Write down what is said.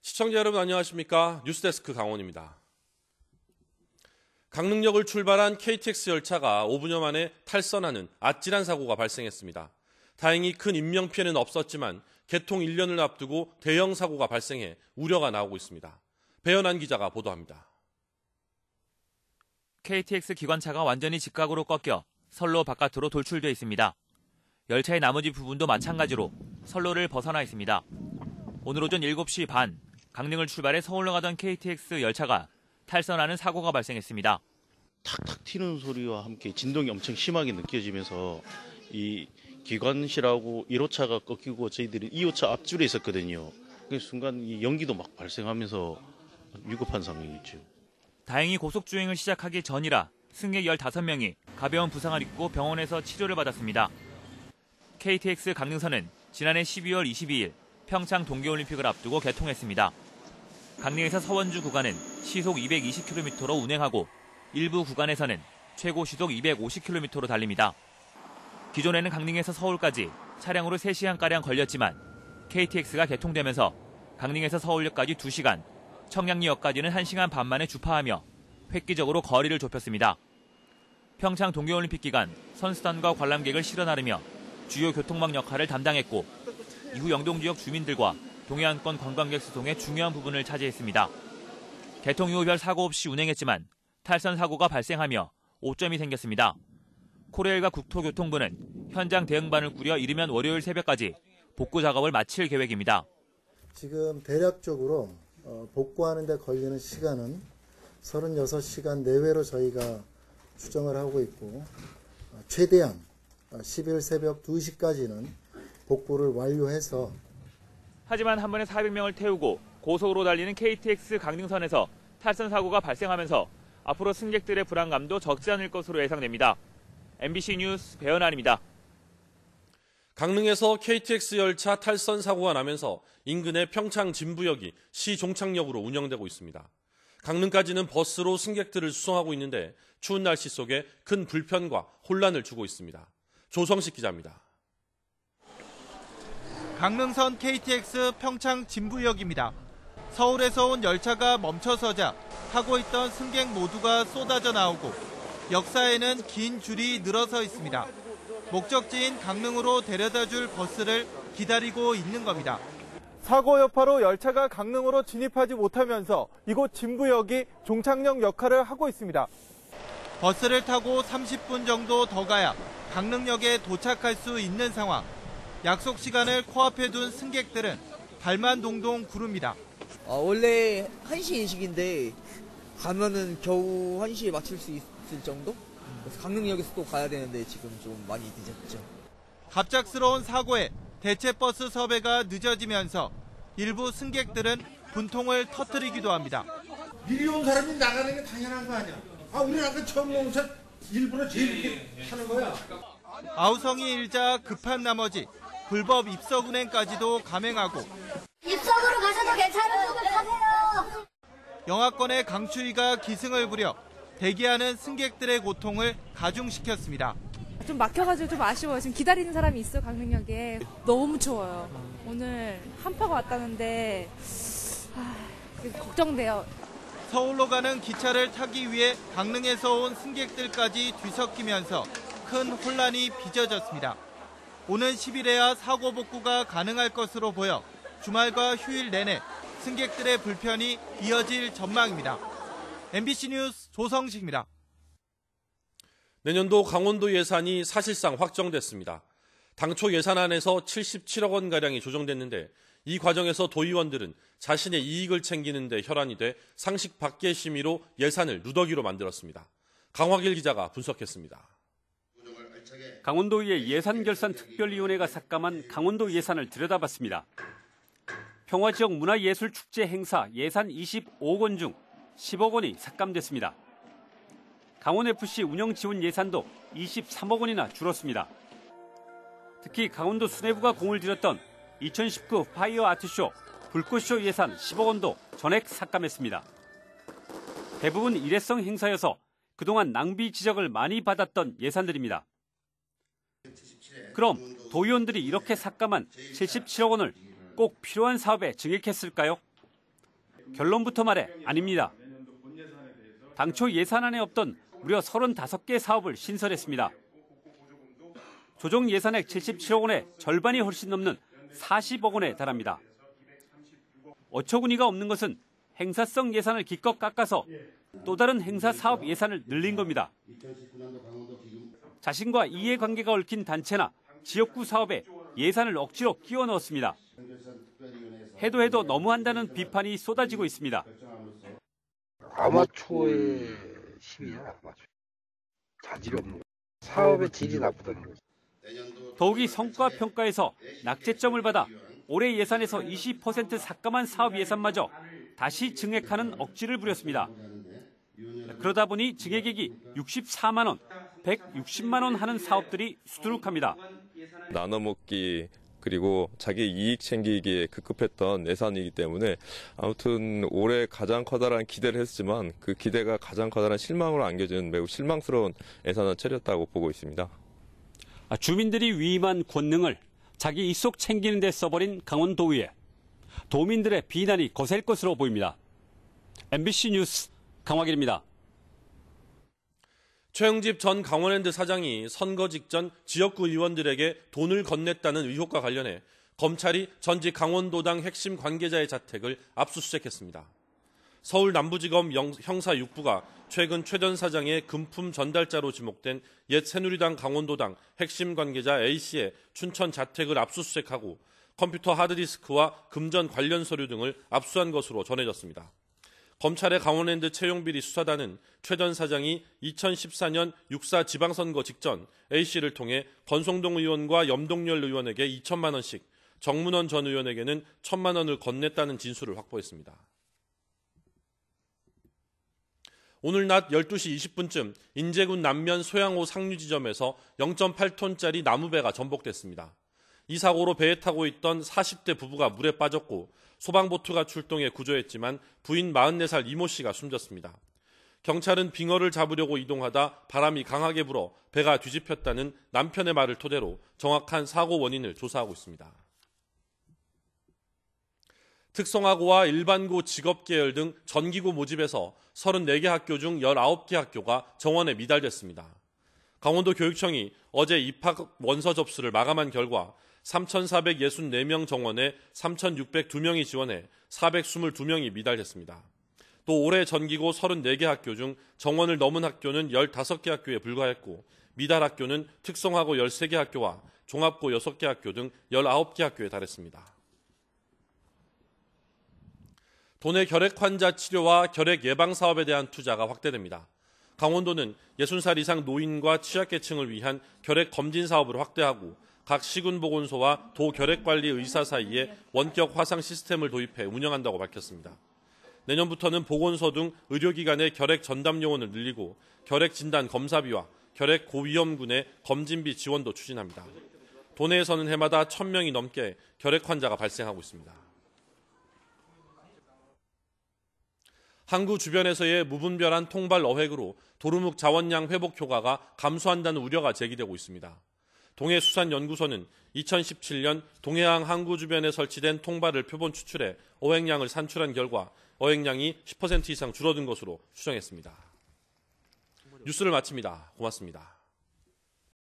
시청자 여러분 안녕하십니까? 뉴스데스크 강원입니다. 강릉역을 출발한 KTX 열차가 5분여 만에 탈선하는 아찔한 사고가 발생했습니다. 다행히 큰 인명피해는 없었지만 개통 1년을 앞두고 대형 사고가 발생해 우려가 나오고 있습니다. 배현안 기자가 보도합니다. KTX 기관차가 완전히 직각으로 꺾여 선로 바깥으로 돌출돼 있습니다. 열차의 나머지 부분도 마찬가지로 선로를 벗어나 있습니다. 오늘 오전 7시 반 강릉을 출발해 서울로 가던 KTX 열차가 탈선하는 사고가 발생했습니다. 탁탁 튀는 소리와 함께 진동이 엄청 심하게 느껴지면서 이 기관실하고 1호차가 꺾이고 저희들이 2호차 앞줄에 있었거든요. 그 순간 이 연기도 막 발생하면서 위급한 상황이었죠. 다행히 고속주행을 시작하기 전이라 승객 15명이 가벼운 부상을 입고 병원에서 치료를 받았습니다. KTX 강릉선은 지난해 12월 22일 평창 동계올림픽을 앞두고 개통했습니다. 강릉에서 서원주 구간은 시속 220km로 운행하고 일부 구간에서는 최고 시속 250km로 달립니다. 기존에는 강릉에서 서울까지 차량으로 3시간가량 걸렸지만 KTX가 개통되면서 강릉에서 서울역까지 2시간, 청량리역까지는 1시간 반 만에 주파하며 획기적으로 거리를 좁혔습니다. 평창 동계올림픽 기간 선수단과 관람객을 실어 나르며 주요 교통망 역할을 담당했고 이후 영동 지역 주민들과 동해안권 관광객 수송의 중요한 부분을 차지했습니다. 개통 이후 별 사고 없이 운행했지만 탈선 사고가 발생하며 오점이 생겼습니다. 코레일과 국토교통부는 현장 대응반을 꾸려 이르면 월요일 새벽까지 복구 작업을 마칠 계획입니다. 지금 대략적으로 복구하는 데 걸리는 시간은 36시간 내외로 저희가 추정을 하고 있고 최대한 10일 새벽 2시까지는 복구를 완료해서 하지만 한 번에 400명을 태우고 고속으로 달리는 KTX 강릉선에서 탈선 사고가 발생하면서 앞으로 승객들의 불안감도 적지 않을 것으로 예상됩니다. MBC 뉴스 배현안입니다. 강릉에서 KTX 열차 탈선 사고가 나면서 인근의 평창 진부역이 시 종착역으로 운영되고 있습니다. 강릉까지는 버스로 승객들을 수송하고 있는데 추운 날씨 속에 큰 불편과 혼란을 주고 있습니다. 조성식 기자입니다. 강릉선 KTX 평창 진부역입니다. 서울에서 온 열차가 멈춰서자 타고 있던 승객 모두가 쏟아져 나오고 역사에는 긴 줄이 늘어서 있습니다. 목적지인 강릉으로 데려다줄 버스를 기다리고 있는 겁니다. 사고 여파로 열차가 강릉으로 진입하지 못하면서 이곳 진부역이 종착역 역할을 하고 있습니다. 버스를 타고 30분 정도 더 가야 강릉역에 도착할 수 있는 상황. 약속 시간을 코앞에 둔 승객들은 발만 동동 구릅니다. 원래 1시 인식인데 가면은 겨우 1시에 맞출 수 있을 정도? 그래서 강릉역에서 또 가야 되는데 지금 좀 많이 늦었죠. 갑작스러운 사고에 대체버스 섭외가 늦어지면서 일부 승객들은 분통을 터뜨리기도 합니다. 미리 온 사람이 나가는 게 당연한 거 아니야. 우리는 아까 처음 오면서 일부러 제일 늦게 타는 거야. 아우성이 일자 급한 나머지 불법 입석 운행까지도 감행하고 입석으로 가셔도 괜찮은 쪽을 타세요. 영하권의 강추위가 기승을 부려 대기하는 승객들의 고통을 가중시켰습니다. 좀 막혀가지고 좀 아쉬워요. 지금 기다리는 사람이 있어 강릉역에. 너무 추워요. 오늘 한파가 왔다는데 걱정돼요. 서울로 가는 기차를 타기 위해 강릉에서 온 승객들까지 뒤섞이면서 큰 혼란이 빚어졌습니다. 오는 10일에야 사고 복구가 가능할 것으로 보여 주말과 휴일 내내 승객들의 불편이 이어질 전망입니다. MBC 뉴스 조성식입니다. 내년도 강원도 예산이 사실상 확정됐습니다. 당초 예산안에서 77억 원가량이 조정됐는데 이 과정에서 도의원들은 자신의 이익을 챙기는 데 혈안이 돼 상식 밖의 심의로 예산을 누더기로 만들었습니다. 강화길 기자가 분석했습니다. 강원도의회 예산결산특별위원회가 삭감한 강원도 예산을 들여다봤습니다. 평화지역 문화예술축제 행사 예산 25억 원 중 10억 원이 삭감됐습니다. 강원FC 운영지원 예산도 23억 원이나 줄었습니다. 특히 강원도 수뇌부가 공을 들였던 2019 파이어 아트쇼, 불꽃쇼 예산 10억 원도 전액 삭감했습니다. 대부분 일회성 행사여서 그동안 낭비 지적을 많이 받았던 예산들입니다. 그럼 도의원들이 이렇게 삭감한 77억 원을 꼭 필요한 사업에 증액했을까요? 결론부터 말해 아닙니다. 당초 예산안에 없던 무려 35개 사업을 신설했습니다. 조정 예산액 77억 원의 절반이 훨씬 넘는 40억 원에 달합니다. 어처구니가 없는 것은 행사성 예산을 기껏 깎아서 또 다른 행사 사업 예산을 늘린 겁니다. 자신과 이해관계가 얽힌 단체나 지역구 사업에 예산을 억지로 끼워 넣었습니다. 해도 너무한다는 비판이 쏟아지고 있습니다. 아마추어의 시비야. 아마추어. 자질이 없는 거야. 사업의 질이 나쁘다는 거지. 더욱이 성과평가에서 낙제점을 받아 올해 예산에서 20% 삭감한 사업 예산마저 다시 증액하는 억지를 부렸습니다. 그러다 보니 증액액이 64만 원, 160만 원 하는 사업들이 수두룩합니다. 나눠먹기 그리고 자기 이익 챙기기에 급급했던 예산이기 때문에 아무튼 올해 가장 커다란 기대를 했지만 그 기대가 가장 커다란 실망으로 안겨진 매우 실망스러운 예산을 차렸다고 보고 있습니다. 주민들이 위임한 권능을 자기 입속 챙기는 데 써버린 강원도의회. 도민들의 비난이 거셀 것으로 보입니다. MBC 뉴스 강화길입니다. 최영집 전 강원랜드 사장이 선거 직전 지역구 의원들에게 돈을 건넸다는 의혹과 관련해 검찰이 전직 강원도당 핵심 관계자의 자택을 압수수색했습니다. 서울 남부지검 형사 6부가 최근 최 전 사장의 금품 전달자로 지목된 옛 새누리당 강원도당 핵심 관계자 A씨의 춘천 자택을 압수수색하고 컴퓨터 하드디스크와 금전 관련 서류 등을 압수한 것으로 전해졌습니다. 검찰의 강원랜드 채용비리 수사단은 최 전 사장이 2014년 6.4 지방선거 직전 A씨를 통해 권성동 의원과 염동열 의원에게 2천만 원씩, 정문원 전 의원에게는 1,000만 원을 건넸다는 진술을 확보했습니다. 오늘 낮 12시 20분쯤 인제군 남면 소양호 상류지점에서 0.8톤짜리 나무배가 전복됐습니다. 이 사고로 배에 타고 있던 40대 부부가 물에 빠졌고 소방보트가 출동해 구조했지만 부인 44살 이모 씨가 숨졌습니다. 경찰은 빙어를 잡으려고 이동하다 바람이 강하게 불어 배가 뒤집혔다는 남편의 말을 토대로 정확한 사고 원인을 조사하고 있습니다. 특성화고와 일반고 직업계열 등 전기고 모집에서 34개 학교 중 19개 학교가 정원에 미달됐습니다. 강원도 교육청이 어제 입학 원서 접수를 마감한 결과 3,464명 정원에 3,602명이 지원해 422명이 미달됐습니다. 또 올해 전기고 34개 학교 중 정원을 넘은 학교는 15개 학교에 불과했고 미달 학교는 특성화고 13개 학교와 종합고 6개 학교 등 19개 학교에 달했습니다. 도내 결핵 환자 치료와 결핵 예방 사업에 대한 투자가 확대됩니다. 강원도는 60살 이상 노인과 취약계층을 위한 결핵 검진 사업을 확대하고 각 시군보건소와 도결핵관리 의사 사이에 원격 화상 시스템을 도입해 운영한다고 밝혔습니다. 내년부터는 보건소 등 의료기관의 결핵 전담 요원을 늘리고 결핵 진단 검사비와 결핵 고위험군의 검진비 지원도 추진합니다. 도내에서는 해마다 1,000명이 넘게 결핵 환자가 발생하고 있습니다. 항구 주변에서의 무분별한 통발 어획으로 도루묵 자원량 회복 효과가 감소한다는 우려가 제기되고 있습니다. 동해수산연구소는 2017년 동해안 항구 주변에 설치된 통발을 표본 추출해 어획량을 산출한 결과 어획량이 10% 이상 줄어든 것으로 추정했습니다. 뉴스를 마칩니다. 고맙습니다.